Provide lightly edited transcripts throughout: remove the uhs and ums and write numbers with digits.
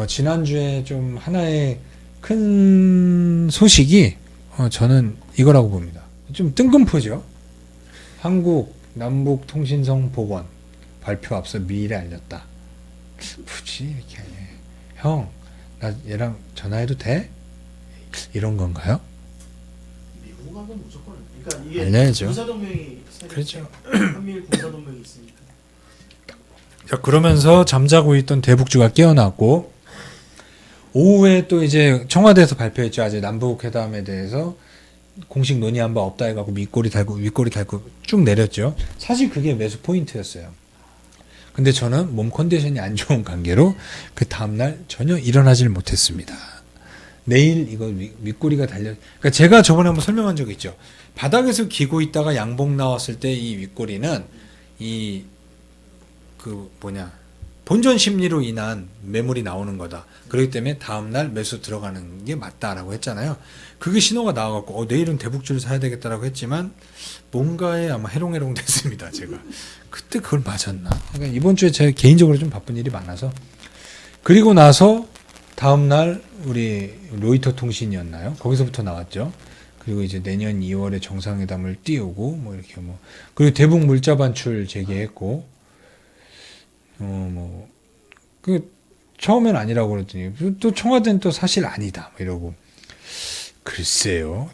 지난주에 좀 하나의 큰 소식이 저는 이거라고 봅니다. 좀 뜬금포죠. 한국 남북통신성 복원 발표 앞서 미리 알렸다. 굳이 이렇게 형, 나 얘랑 전화해도 돼? 이런 건가요? 미국하고 무조건 그러니까 이게 알려야죠. 군사동맹이 그렇죠. 한미일 군사동맹이 있으니까. 자, 그러면서 잠자고 있던 대북주가 깨어났고 오후에 또 이제 청와대에서 발표했죠. 아직 남북 회담에 대해서 공식 논의한 바 없다 해갖고 윗꼬리 달고 쭉 내렸죠. 사실 그게 매수 포인트였어요. 근데 저는 몸 컨디션이 안 좋은 관계로 그 다음날 전혀 일어나질 못했습니다. 내일 이거 윗꼬리가 달려. 그러니까 제가 저번에 한번 설명한 적이 있죠. 바닥에서 기고 있다가 양복 나왔을 때 이 윗꼬리는 이 본전 심리로 인한 매물이 나오는 거다. 그렇기 때문에 다음날 매수 들어가는 게 맞다라고 했잖아요. 그게 신호가 나와갖고 내일은 대북주를 사야 되겠다라고 했지만 뭔가에 아마 해롱해롱 됐습니다. 제가 그때 그걸 맞았나? 그러니까 이번 주에 제가 개인적으로 좀 바쁜 일이 많아서 그리고 나서 다음날 우리 로이터 통신이었나요? 거기서부터 나왔죠. 그리고 이제 내년 2월에 정상회담을 띄우고 뭐 이렇게 그리고 대북 물자 반출 제기했고 처음엔 아니라고 그랬더니 또 청와대는 또 사실 아니다 뭐 이러고 글쎄요.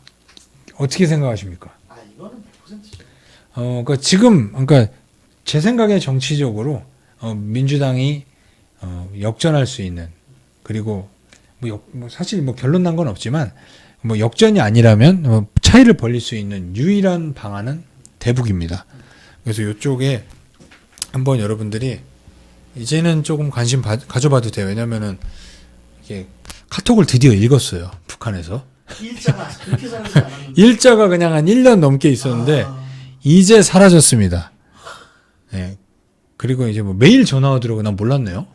어떻게 생각하십니까? 이거는 100%죠. 그러니까 제 생각에 정치적으로 민주당이 역전할 수 있는 그리고 사실 결론 난 건 없지만 역전이 아니라면 차이를 벌릴 수 있는 유일한 방안은 대북입니다. 그래서 이쪽에 한번 여러분들이 이제는 조금 관심 가져봐도 돼요. 왜냐면은 이게 카톡을 드디어 읽었어요. 북한에서. 일자가 그렇게 사라지지 않았는데. 일자가 그냥 한 1년 넘게 있었는데 이제 사라졌습니다. 네. 그리고 이제 매일 전화 오더라고요. 난 몰랐네요.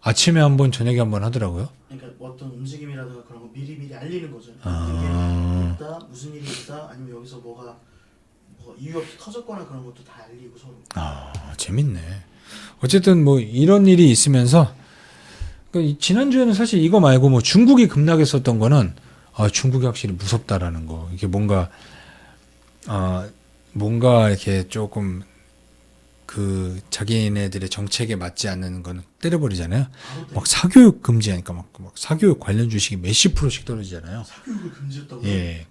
아침에 한번 저녁에 한번 하더라고요. 그러니까 어떤 움직임이라든가 그런 거 미리 알리는 거죠. 이게 있다, 무슨 일이 있다, 아니면 여기서 뭐가 이유 없이 터졌거나 그런 것도 다 알리고 서로. 재밌네. 어쨌든 이런 일이 있으면서 지난주에는 사실 이거 말고 중국이 급락했었던 거는 중국이 확실히 무섭다라는 거. 이게 뭔가 이렇게 조금 자기네들의 정책에 맞지 않는 거는 때려버리잖아요. 막 사교육 금지하니까 막 사교육 관련 주식이 몇십 %씩 떨어지잖아요. 사교육을 금지했다고요? 예.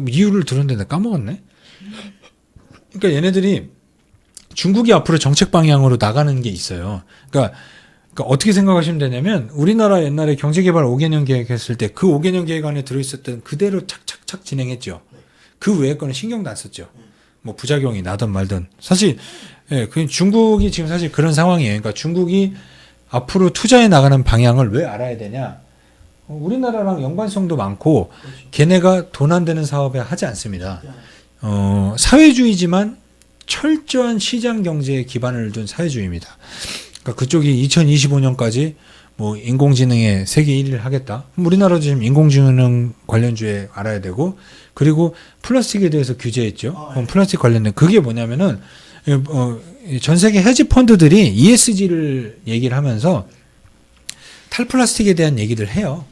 이유를 들었는데 내가 까먹었네. 그러니까 얘네들이 중국이 앞으로 정책 방향으로 나가는 게 있어요. 그러니까 어떻게 생각하시면 되냐면 우리나라 옛날에 경제개발 5개년 계획했을 때 그 5개년 계획 안에 들어있었던 그대로 착착착 진행했죠. 그 외의 거는 신경도 안 썼죠. 부작용이 나든 말든. 사실 중국이 지금 사실 그런 상황이에요. 그러니까 중국이 앞으로 투자해 나가는 방향을 왜 알아야 되냐? 우리나라랑 연관성도 많고 그렇죠. 걔네가 돈 안 되는 사업에 하지 않습니다. 사회주의지만 철저한 시장 경제에 기반을 둔 사회주의입니다. 그러니까 그쪽이 2025년까지 인공지능에 세계 1위를 하겠다. 우리나라도 지금 인공지능 관련주에 알아야 되고 그리고 플라스틱에 대해서 규제했죠. 플라스틱 관련된 그게 뭐냐면은 전 세계 헤지 펀드들이 ESG를 얘기를 하면서 탈플라스틱에 대한 얘기를 해요.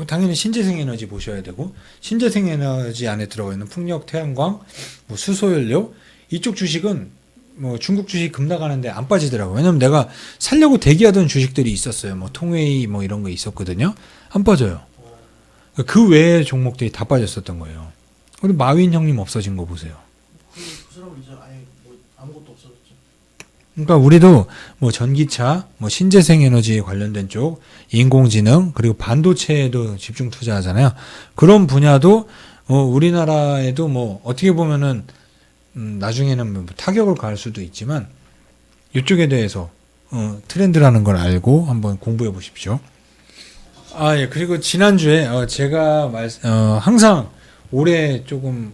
당연히 신재생 에너지 보셔야 되고 신재생 에너지 안에 들어가 있는 풍력, 태양광, 수소연료 이쪽 주식은 중국 주식 급락하는데 안 빠지더라고요. 왜냐면 내가 살려고 대기하던 주식들이 있었어요. 통웨이 이런 거 있었거든요. 안 빠져요. 그 외의 종목들이 다 빠졌었던 거예요. 근데 마윈 형님 없어진 거 보세요. 그 사람은 이제 아예 아무것도 없어졌죠. 그러니까 우리도 전기차, 신재생 에너지에 관련된 쪽, 인공지능 그리고 반도체에도 집중 투자하잖아요. 그런 분야도 우리나라에도 어떻게 보면은 나중에는 타격을 가할 수도 있지만 이쪽에 대해서 트렌드라는 걸 알고 한번 공부해 보십시오. 예. 그리고 지난주에 제가 항상 올해 조금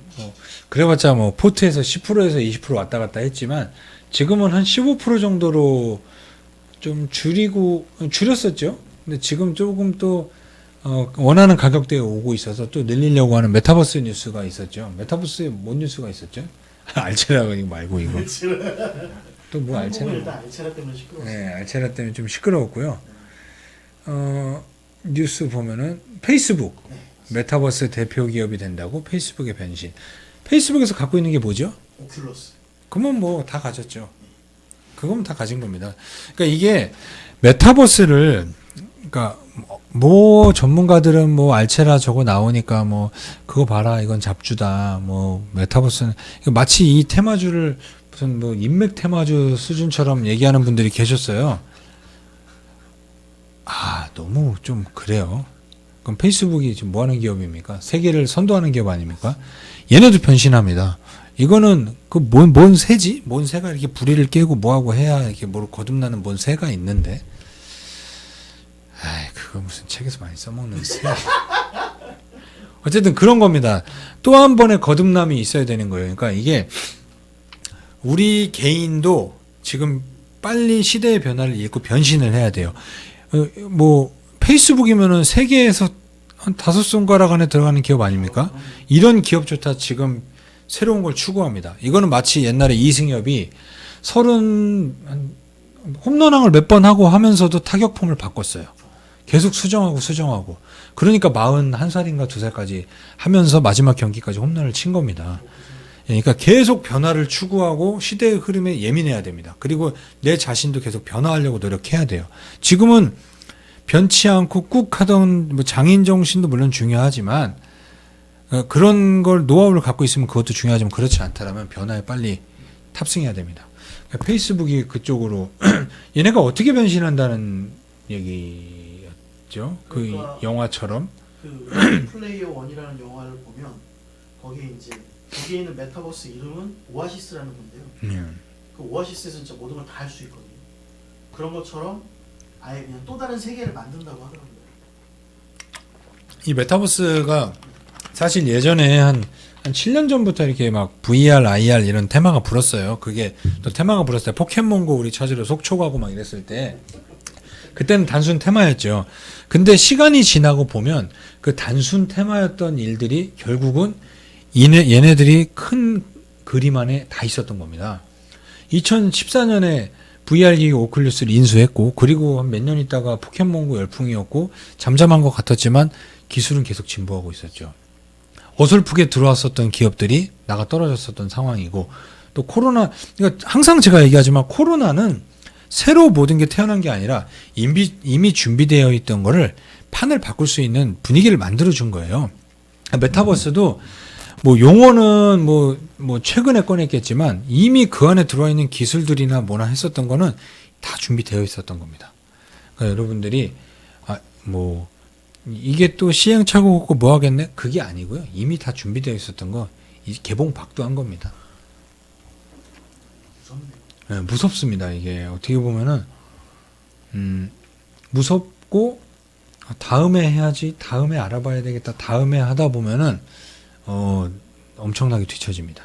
그래봤자 포트에서 10%에서 20% 왔다 갔다 했지만 지금은 한 15% 정도로 좀 줄였었죠. 근데 지금 조금 또 원하는 가격대에 오고 있어서 또 늘리려고 하는 메타버스 뉴스가 있었죠. 메타버스에 뭔 뉴스가 있었죠? 알체라 이거 말고 이거. 또 알체라. 일단 알체라 때문에 시끄러웠어요. 네, 알체라 때문에 좀 시끄러웠고요. 뉴스 보면은 페이스북 네. 메타버스 대표 기업이 된다고 페이스북의 변신. 페이스북에서 갖고 있는 게 뭐죠? 오큘러스. 그러면 뭐 다 가졌죠. 그건 다 가진 겁니다. 그러니까 이게 메타버스를 그러니까 뭐 전문가들은 뭐 알체라 저거 나오니까 뭐 그거 봐라 이건 잡주다 뭐 메타버스는 마치 이 테마주를 무슨 뭐 인맥 테마주 수준처럼 얘기하는 분들이 계셨어요. 아 너무 좀 그래요. 그럼 페이스북이 지금 뭐 하는 기업입니까? 세계를 선도하는 기업 아닙니까? 얘네도 변신합니다. 이거는 그 뭔 새지? 뭔 새가 이렇게 부리를 깨고 뭐하고 해야 이렇게 뭘 거듭나는 뭔 새가 있는데. 아이 그거 무슨 책에서 많이 써먹는 새. 어쨌든 그런 겁니다. 또 한 번의 거듭남이 있어야 되는 거예요. 그러니까 이게 우리 개인도 지금 빨리 시대의 변화를 읽고 변신을 해야 돼요. 뭐 페이스북이면은 세계에서 한 5손가락 안에 들어가는 기업 아닙니까? 이런 기업조차 지금 새로운 걸 추구합니다. 이거는 마치 옛날에 이승엽이 30 홈런왕을 몇 번 하고 하면서도 타격폼을 바꿨어요. 계속 수정하고. 그러니까 41살인가 2살까지 하면서 마지막 경기까지 홈런을 친 겁니다. 그러니까 계속 변화를 추구하고 시대의 흐름에 예민해야 됩니다. 그리고 내 자신도 계속 변화하려고 노력해야 돼요. 지금은 변치 않고 꾹 하던 뭐 장인 정신도 물론 중요하지만 그런 걸 노하우를 갖고 있으면 그것도 중요하지만 그렇지 않다라면 변화에 빨리 탑승해야 됩니다. 그러니까 페이스북이 그쪽으로 얘네가 어떻게 변신한다는 얘기였죠. 그러니까 그 영화처럼. 그 플레이어 원이라는 영화를 보면 거기에 있는 메타버스 이름은 오아시스라는 건데요. 그 오아시스에서 진짜 모든 걸 다 할 수 있거든요. 그런 것처럼 아예 그냥 또 다른 세계를 만든다고 하더라고요. 이 메타버스가 사실 예전에 한 7년 전부터 이렇게 막 VR, IR 이런 테마가 불었어요. 그게 또 테마가 불었을 때 포켓몬고 우리 찾으러 속초 가고 막 이랬을 때 그때는 단순 테마였죠. 근데 시간이 지나고 보면 그 단순 테마였던 일들이 결국은 얘네들이 큰 그림 안에 다 있었던 겁니다. 2014년에 VR기기 오큘러스를 인수했고 그리고 한 몇 년 있다가 포켓몬고 열풍이었고 잠잠한 것 같았지만 기술은 계속 진보하고 있었죠. 어설프게 들어왔었던 기업들이 나가 떨어졌었던 상황이고 또 코로나 그러니까 항상 제가 얘기하지만 코로나는 새로 모든 게 태어난 게 아니라 이미 준비되어 있던 거를 판을 바꿀 수 있는 분위기를 만들어 준 거예요. 메타버스도 뭐 용어는 뭐 최근에 꺼냈겠지만 이미 그 안에 들어와 있는 기술들이나 뭐나 했었던 거는 다 준비되어 있었던 겁니다. 그러니까 여러분들이 뭐 이게 또 시행착오 없고 뭐 하겠네? 그게 아니고요. 이미 다 준비되어 있었던 거 개봉 박두한 겁니다. 무섭네요. 네, 무섭습니다. 이게 어떻게 보면은 무섭고 다음에 해야지, 다음에 알아봐야 되겠다, 다음에 하다 보면은 엄청나게 뒤처집니다.